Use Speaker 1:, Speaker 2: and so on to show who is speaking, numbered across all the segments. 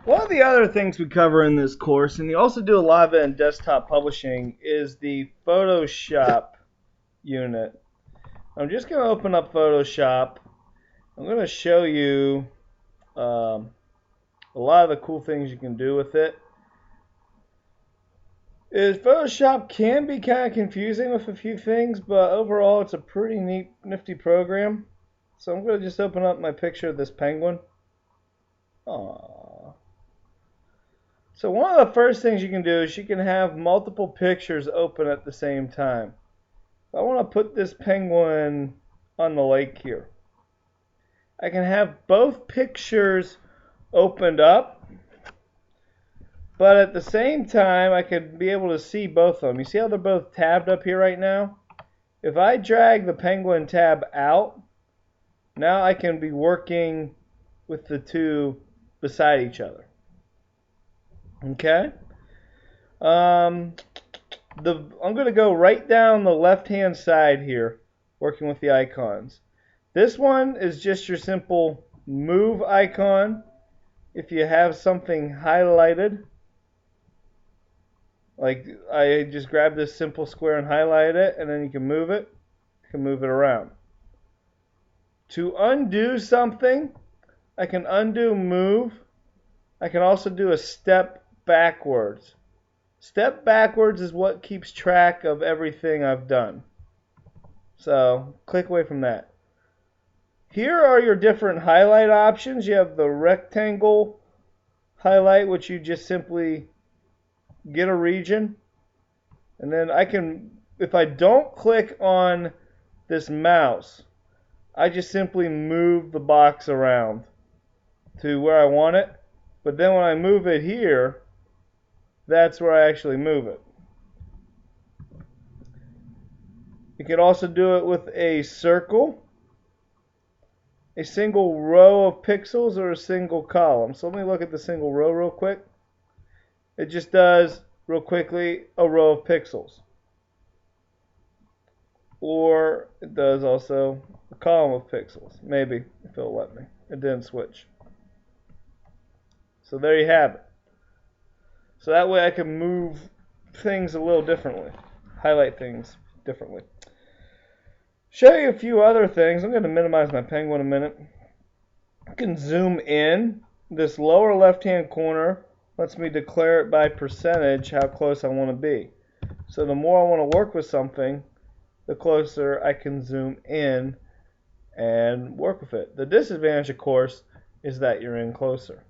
Speaker 1: One of the other things we cover in this course, and you also do a lot of it in desktop publishing, is the Photoshop unit. I'm just going to open up Photoshop. I'm going to show you a lot of the cool things you can do with it. Photoshop can be kind of confusing with a few things, but overall it's a pretty neat, nifty program. So I'm going to just open up my picture of this penguin. Aww. So one of the first things you can do is you can have multiple pictures open at the same time. I want to put this penguin on the lake here. I can have both pictures opened up, but at the same time I could be able to see both of them. You see how they're both tabbed up here right now? If I drag the penguin tab out, now I can be working with the two beside each other. Okay? I'm going to go right down the left-hand side here, working with the icons. This one is just your simple move icon. If you have something highlighted, like I just grab this simple square and highlight it, and then you can move it. You can move it around. To undo something, I can undo move. I can also do a step backwards. Step backwards is what keeps track of everything I've done. So click away from that. Here are your different highlight options. You have the rectangle highlight, which you just simply get a region. And then I can, if I don't click on this mouse, I just simply move the box around to where I want it. But then when I move it here, that's where I actually move it. You can also do it with a circle, a single row of pixels, or a single column. So let me look at the single row real quick. It just does, real quickly, a row of pixels. Or it does also a column of pixels. Maybe, if it'll let me. It didn't switch. So there you have it. So that way I can move things a little differently. Highlight things differently. Show you a few other things. I'm going to minimize my penguin a minute. I can zoom in. This lower left-hand corner lets me declare it by percentage how close I want to be. So the more I want to work with something, the closer I can zoom in and work with it. The disadvantage, of course, is that you're in closer.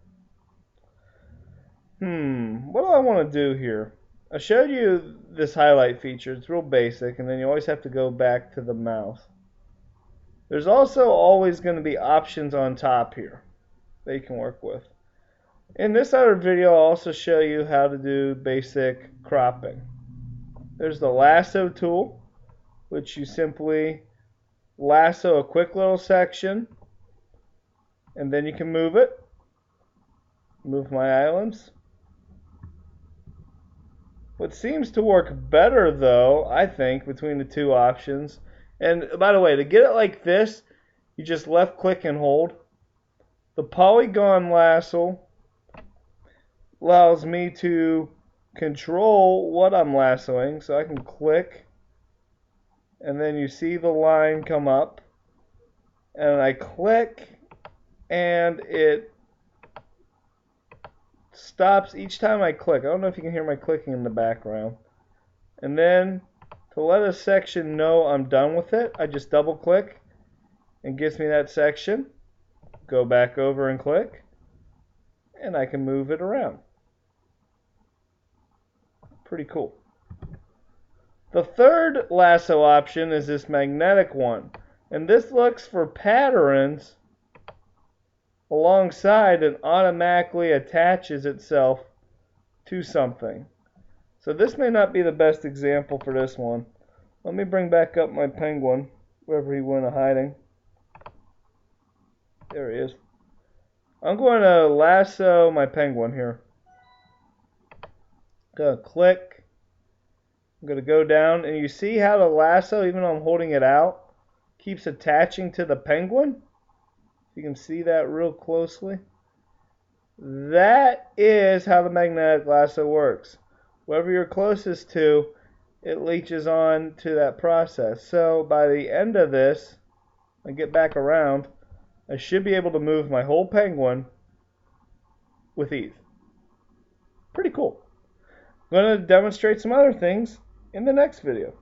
Speaker 1: What do I want to do here? I showed you this highlight feature. It's real basic, and then you always have to go back to the mouse. There's also always going to be options on top here that you can work with. In this other video, I'll also show you how to do basic cropping. There's the lasso tool, which you simply lasso a quick little section, and then you can move it. Move my islands. What seems to work better, though, I think, between the two options, and by the way, to get it like this, you just left click and hold. The polygon lasso allows me to control what I'm lassoing, so I can click, and then you see the line come up, and I click, and it stops each time I click. I don't know if you can hear my clicking in the background. And then to let a section know I'm done with it, I just double click and gives me that section. Go back over and click, and I can move it around. Pretty cool. The third lasso option is this magnetic one, and this looks for patterns alongside and automatically attaches itself to something. So this may not be the best example for this one. Let me bring back up my penguin, wherever he went hiding. There he is. I'm going to lasso my penguin here. Going to click. I'm going to go down, and you see how the lasso, even though I'm holding it out, keeps attaching to the penguin? You can see that real closely. that is how the magnetic lasso works. Whatever you're closest to, it leeches on to that process. So by the end of this, I get back around, I should be able to move my whole penguin with ease. Pretty cool. I'm going to demonstrate some other things in the next video.